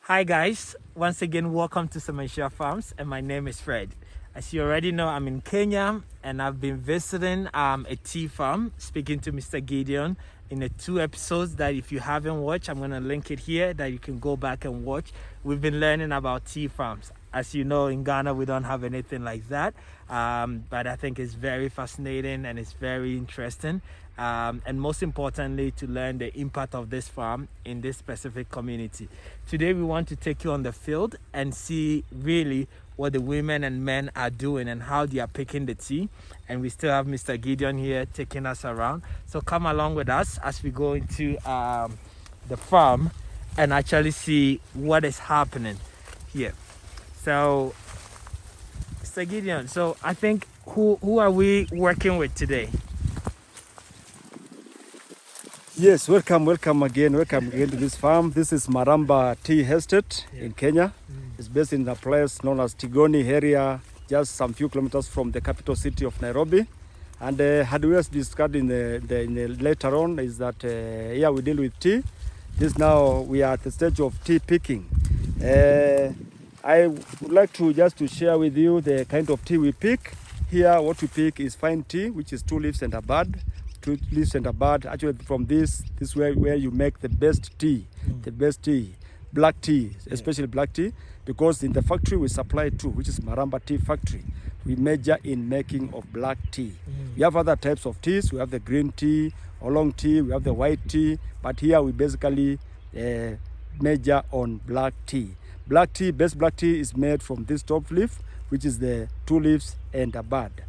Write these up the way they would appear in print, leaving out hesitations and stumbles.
Hi guys, once again welcome to Sementia Farms, and my name is Fred. As you already know, I'm in Kenya and I've been visiting a tea farm, speaking to Mr. Gideon in the 2 episodes that if you haven't watched, I'm going to link it here that you can go back and watch. We've been learning about tea farms. As you know, in Ghana we don't have anything like that, but I think it's very fascinating and it's very interesting. And most importantly, to learn the impact of this farm in this specific community. Today we want to take you on the field and see really what the women and men are doing and how they are picking the tea. And we still have Mr. Gideon here taking us around. So come along with us as we go into the farm and actually see what is happening here. So Mr. Gideon, so I think who are we working with today? Yes, welcome again to this farm. This is Maramba Tea Estate in Kenya. It's based in a place known as Tigoni area, just some few kilometers from the capital city of Nairobi. And had we discussed in the later on is that here we deal with tea. This now we are at the stage of tea picking. I would like to share with you the kind of tea we pick. Here what we pick is fine tea, which is 2 leaves and a bud. 2 leaves and a bud. Actually from this where you make the best tea, black tea, especially black tea, because in the factory we supply to, which is Maramba Tea Factory. We major in making of black tea. We have other types of teas. We have the green tea, oolong tea, we have the white tea, but here we basically major on black tea. Best black tea is made from this top leaf, which is the 2 leaves and a bud.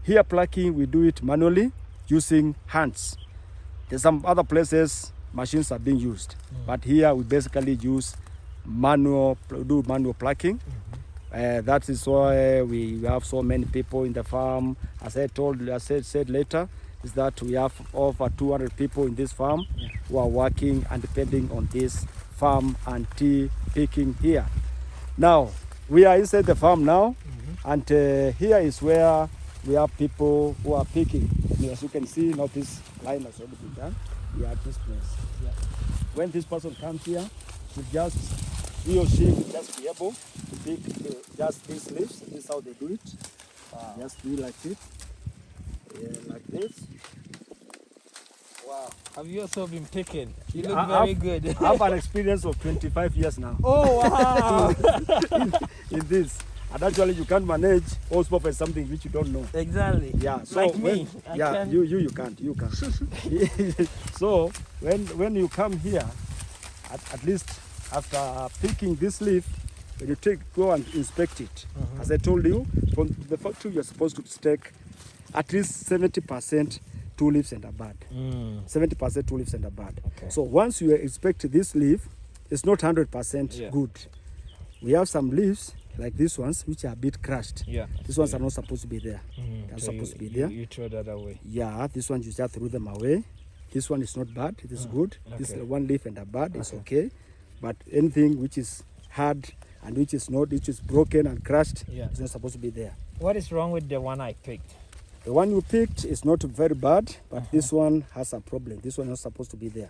Here plucking, we do it manually using hands. There's some other places machines are being used, but here we basically use manual plucking. That is why we have so many people in the farm. As I said later, is that we have over 200 people in this farm who are working and depending on this farm and tea picking here. Now we are inside the farm now, and here is where we have people who are picking. As you can see, now this line has already been done. We are at this place. When this person comes here, he or she will just be able to pick just these leaves. This is how they do it. Just do like this. Like this. Wow. Have you also been picking? You look very good. I have an experience of 25 years now. Oh, wow. in this. And actually you can't manage horsepower for something which you don't know. Exactly. Yeah. So like me. You can't. So when you come here, at least after picking this leaf, when you go and inspect it, as I told you, from the factory you're supposed to take at least 70% 2 leaves and a bud. 70% 2 leaves and a bud. Okay. So once you inspect this leaf, it's not 100% good. We have some leaves like these ones which are a bit crushed. These ones are not supposed to be there. They're so supposed to be there. You throw that away. Yeah, this one you just throw them away. This one is not bad, it is good. This 1 leaf and a bud is okay. But anything which is hard and which is broken and crushed is not supposed to be there. What is wrong with the one I picked? The one you picked is not very bad, but this one has a problem. This one is not supposed to be there.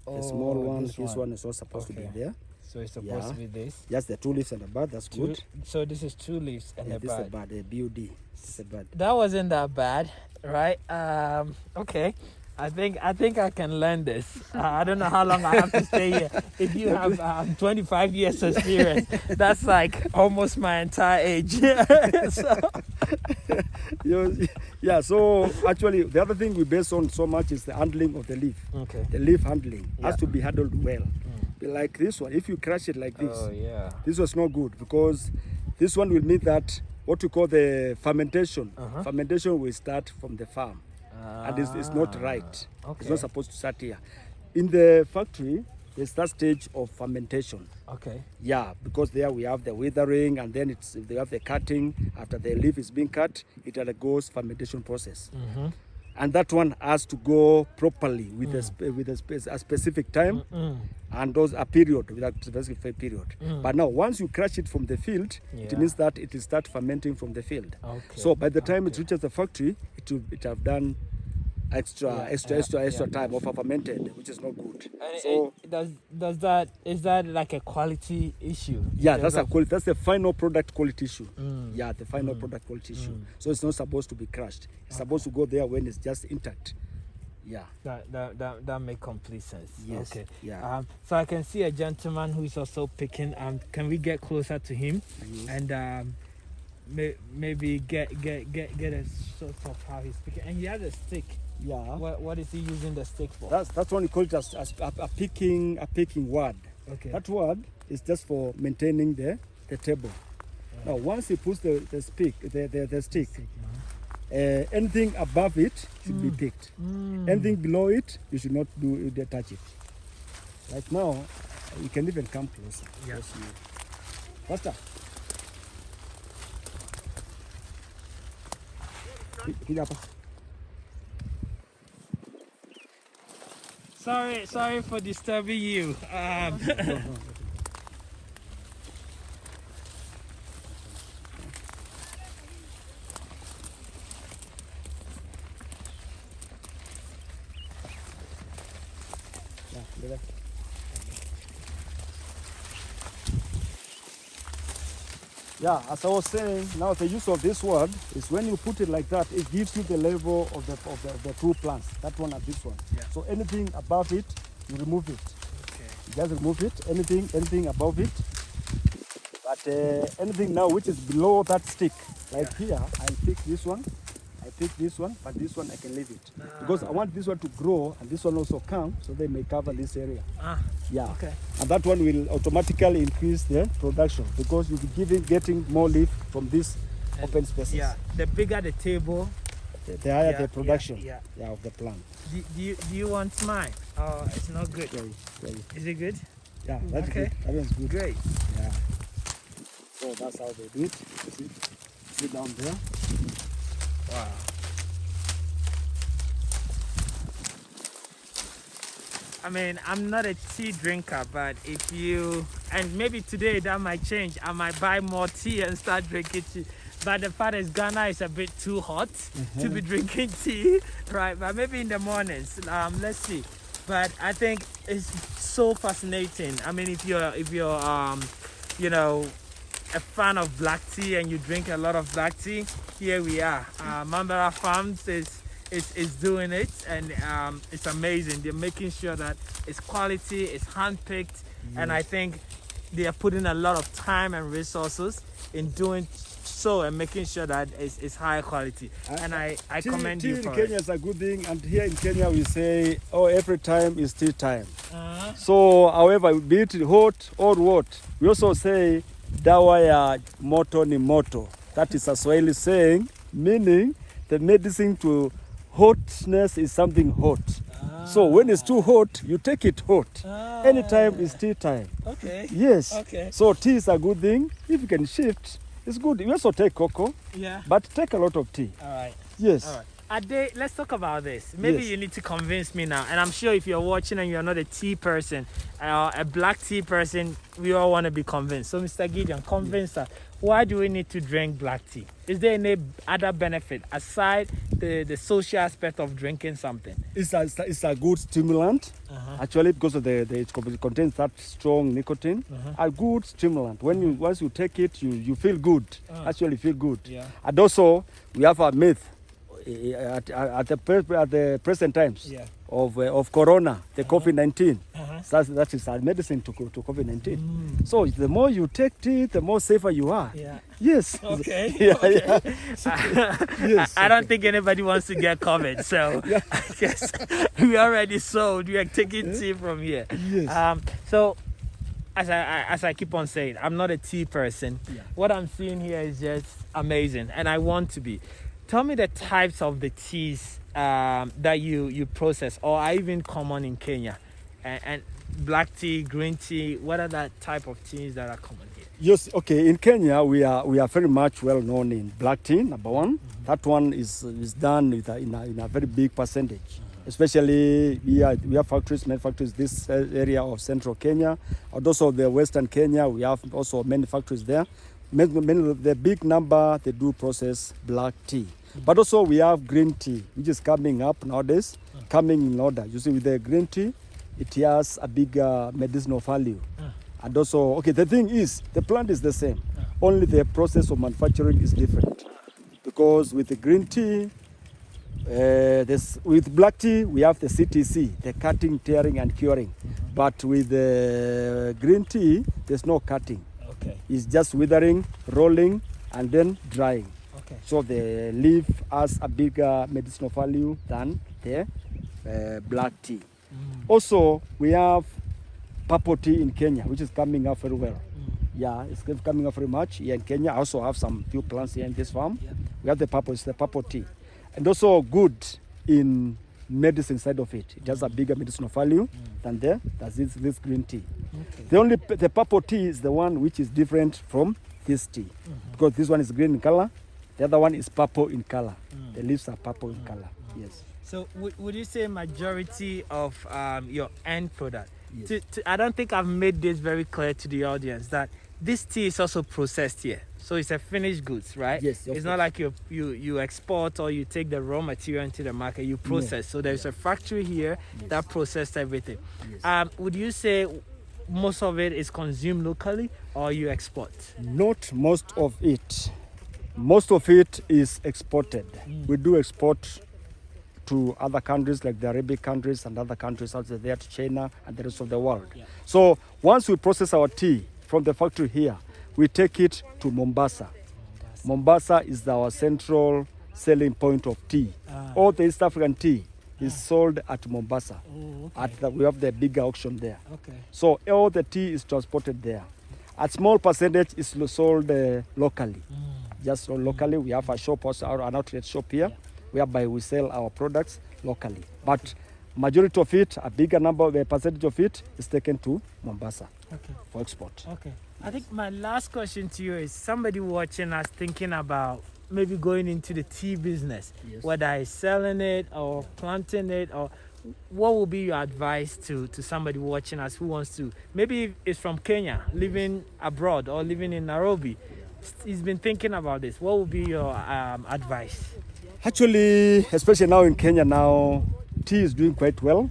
The small one, this one is not supposed to be there. So it's supposed to be this? Yes, the 2 leaves and a bud, that's good. So this is 2 leaves and a bud. This is a bud, a BUD. This is a bud. That wasn't that bad, right? Okay. I think I can learn this. I don't know how long I have to stay here. If you have 25 years experience, that's like almost my entire age. So actually the other thing we base on so much is the handling of the leaf. The leaf handling has to be handled well. Like this one, if you crush it like this, this was not good, because this one will mean that what we call the fermentation. Fermentation will start from the farm. And it's not right. It's not supposed to start here. In the factory, there's that stage of fermentation. Yeah, because there we have the withering, and then they have the cutting. After the leaf is being cut, it undergoes fermentation process. And that one has to go properly with a specific time and those a period, with a specific period. But now once you crush it from the field, it means that it will start fermenting from the field. So by the time it reaches the factory, it have done extra time of a fermented, which is not good. And So is that like a quality issue? yeah, that's the final product quality issue. Yeah, the final product quality issue. So it's not supposed to be crushed. It's supposed to go there when it's just intact. Yeah. That makes complete sense. Yes. Okay. Yeah. So I can see a gentleman who is also picking. Can we get closer to him and maybe get a sort of how he's picking? And he has a stick. Yeah. What is he using the stick for? That's what we call it as a picking word. Okay. That word is just for maintaining the table. Now once he puts the stick, anything above it should be picked. Anything below it, you should not touch it. Right now, you can even come closer. Yeah. Faster. Sorry for disturbing you. Yeah, as I was saying, now the use of this word is when you put it like that, it gives you the level of the two plants, that one and this one. Yeah. So anything above it, you remove it. Okay. You just remove it, anything above it. But anything now which is below that stick, like here, I'll pick this one, but this one I can leave it. Because I want this one to grow and this one also come, so they may cover this area. Yeah. Okay. And that one will automatically increase the production because you'll be getting more leaf from these open spaces. Yeah. The bigger the table, the higher the production of the plant. Do you want mine? Oh, it's not good. Yeah. Is it good? Yeah, that's Okay. good. That one's good. Great. Yeah. So that's how they do it. See down there. Wow. I mean, I'm not a tea drinker, but if you, and maybe today that might change, I might buy more tea and start drinking tea. But the fact is Ghana is a bit too hot to be drinking tea, right? But maybe in the mornings, let's see. But I think it's so fascinating. I mean, if you're you know, a fan of black tea and you drink a lot of black tea, here we are. Mambara Farms is doing it, and it's amazing. They're making sure that it's quality, it's handpicked, and I think they are putting a lot of time and resources in doing so and making sure that it's high quality. And I commend you for it. Tea in Kenya is a good thing, and here in Kenya we say, oh, every time is tea time. So, however, be it hot or what, we also say, dawa ya moto ni moto. That is a Swahili saying, meaning the medicine to hotness is something hot. So when it's too hot, you take it hot. Anytime is tea time. Okay. Yes. Okay. So tea is a good thing. If you can shift, it's good. You also take cocoa. Yeah. But take a lot of tea. All right. Yes. All right. Ade, let's talk about this. Maybe you need to convince me now. And I'm sure if you're watching and you're not a tea person, a black tea person, we all want to be convinced. So Mr. Gideon, convince us. Why do we need to drink black tea? Is there any other benefit aside the social aspect of drinking something? It's a good stimulant. Actually, because of it contains that strong nicotine. A good stimulant. Once you take it, you feel good. Actually feel good. Yeah. And also, we have a myth at the present times of corona, the COVID-19. That is a medicine to COVID-19. So the more you take tea, the more safer you are. Yeah. Yes. Okay. Yes. I don't think anybody wants to get COVID, so I guess we already sold. We are taking tea from here. Yes. So as I keep on saying, I'm not a tea person. What I'm seeing here is just amazing, and I want to be. Tell me the types of the teas that you process or are even common in Kenya. And black tea, green tea, what are the type of teas that are common here? Yes, okay. In Kenya, we are very much well known in black tea, number one. That one is done in a very big percentage. Especially we have many factories this area of central Kenya, and also the western Kenya. We have also many factories there. The big number, they do process black tea. But also we have green tea, which is coming up nowadays, coming in order. You see, with the green tea, it has a bigger medicinal value. And also, okay, the thing is, the plant is the same. Only the process of manufacturing is different. Because with the green tea, with black tea, we have the CTC, the cutting, tearing, and curing. But with the green tea, there's no cutting. Okay. It's just withering, rolling, and then drying. Okay. So the leaf has a bigger medicinal value than the black tea. Also, we have purple tea in Kenya, which is coming up very well. Yeah, it's coming up very much here in Kenya. I also have some few plants here in this farm. Yeah. We have the purple tea. And also good in medicine side of it. It has a bigger medicinal value than this green tea. Okay. The purple tea is the one which is different from this tea. Because this one is green in color, the other one is purple in color. The leaves are purple in color. Yes. So would you say majority of your end product? Yes. I don't think I've made this very clear to the audience that this tea is also processed here. So it's a finished goods, right? Yes. It's not like you export or you take the raw material into the market, you process. So there's a factory here that processed everything. Yes. Would you say most of it is consumed locally or you export? Not most of it. Most of it is exported. We do export to other countries like the Arabic countries and other countries out there, to China and the rest of the world. Yeah. So once we process our tea from the factory here, we take it to Mombasa. Mombasa is our central selling point of tea. All the East African tea is sold at Mombasa. Okay. We have the bigger auction there. Okay. So all the tea is transported there. A small percentage is sold locally. Just locally, we have a shop, also an outlet shop here, whereby we sell our products locally. But majority of it, a bigger number, the percentage of it is taken to Mombasa for export. Okay. I think my last question to you is somebody watching us thinking about maybe going into the tea business, whether it's selling it or planting it, or what would be your advice to somebody watching us who wants to, maybe it's from Kenya, living abroad or living in Nairobi, he's been thinking about this. What would be your advice? Actually, especially now in Kenya now, tea is doing quite well,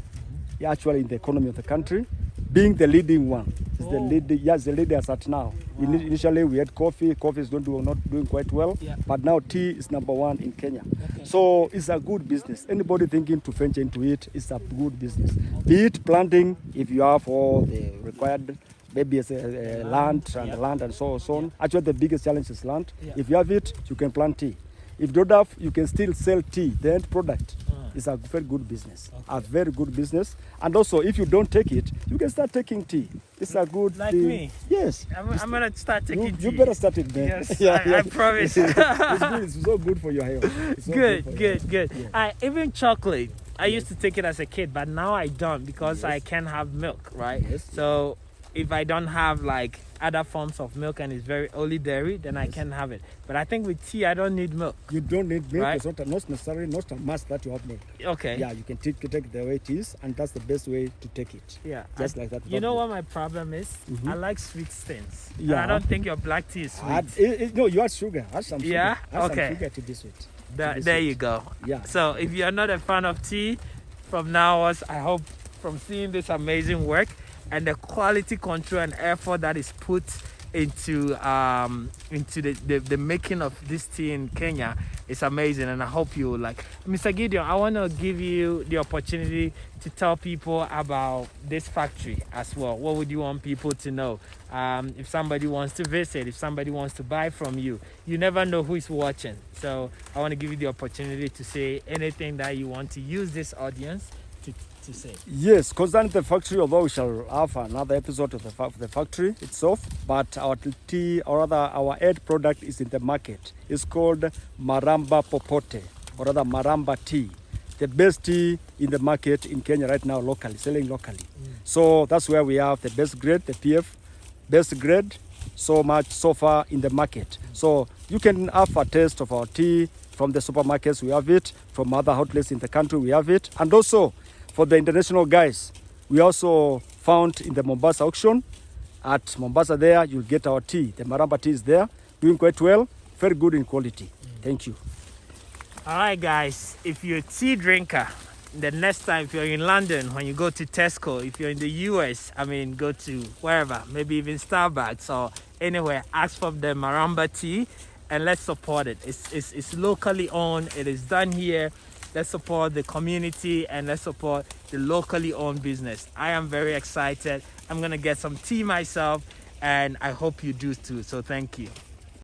actually in the economy of the country, being the leading one. It's the leader as at now. Initially we had coffee. Coffee is not doing quite well, but now tea is number one in Kenya. Okay. So it's a good business. Anybody thinking to venture into it, it's a good business. Be it planting, if you have all the required, maybe it's land and so on. Actually, the biggest challenge is land. If you have it, you can plant tea. If you don't have, you can still sell tea, the end product. It's a very good business, a very good business. And also, if you don't take it, you can start taking tea. It's a good like thing. Me. Yes. I'm going to start taking tea. You better start it, man. Yes, I promise. It's good. It's so good for your health. So good. Yeah. Even chocolate, I used to take it as a kid, but now I don't because I can't have milk, right? Yes. So if I don't have like other forms of milk and it's very only dairy, then I can have it. But I think with tea, I don't need milk. You don't need milk. Right? It's not necessary, not a must that you have milk. Okay. Yeah, you can take it the way it is, and that's the best way to take it. Yeah. Just like that. You know what my problem is? I like sweet things. Yeah. And I don't think your black tea is sweet. No, you add sugar. Add some sugar. Yeah? Add Okay. some sugar to this sweet. There you go. Yeah. So if you're not a fan of tea, from now on, I hope from seeing this amazing work and the quality control and effort that is put into the making of this tea in Kenya, it's amazing, and I hope you like. Mr. Gideon, I want to give you the opportunity to tell people about this factory as well. What would you want people to know? If somebody wants to visit, if somebody wants to buy from you, you never know who is watching. So I want to give you the opportunity to say anything that you want to use this audience to say. Yes, concerning the factory, although we shall have another episode of the factory itself, but our tea, or rather our end product is in the market. It's called Maramba Popote, or rather Maramba tea. The best tea in the market in Kenya right now, locally, selling locally. So that's where we have the best grade, the PF, best grade, so much so far in the market. So you can have a taste of our tea from the supermarkets, we have it. From other outlets in the country, we have it. And also, for the international guys, we also found in the Mombasa auction. At Mombasa there, you'll get our tea. The Maramba tea is there, doing quite well, very good in quality. Thank you. All right, guys, if you're a tea drinker, the next time if you're in London, when you go to Tesco, if you're in the US, I mean, go to wherever, maybe even Starbucks or anywhere, ask for the Maramba tea and let's support it. It's locally owned. It is done here. Let's support the community and let's support the locally owned business. I am very excited. I'm going to get some tea myself and I hope you do too. So thank you.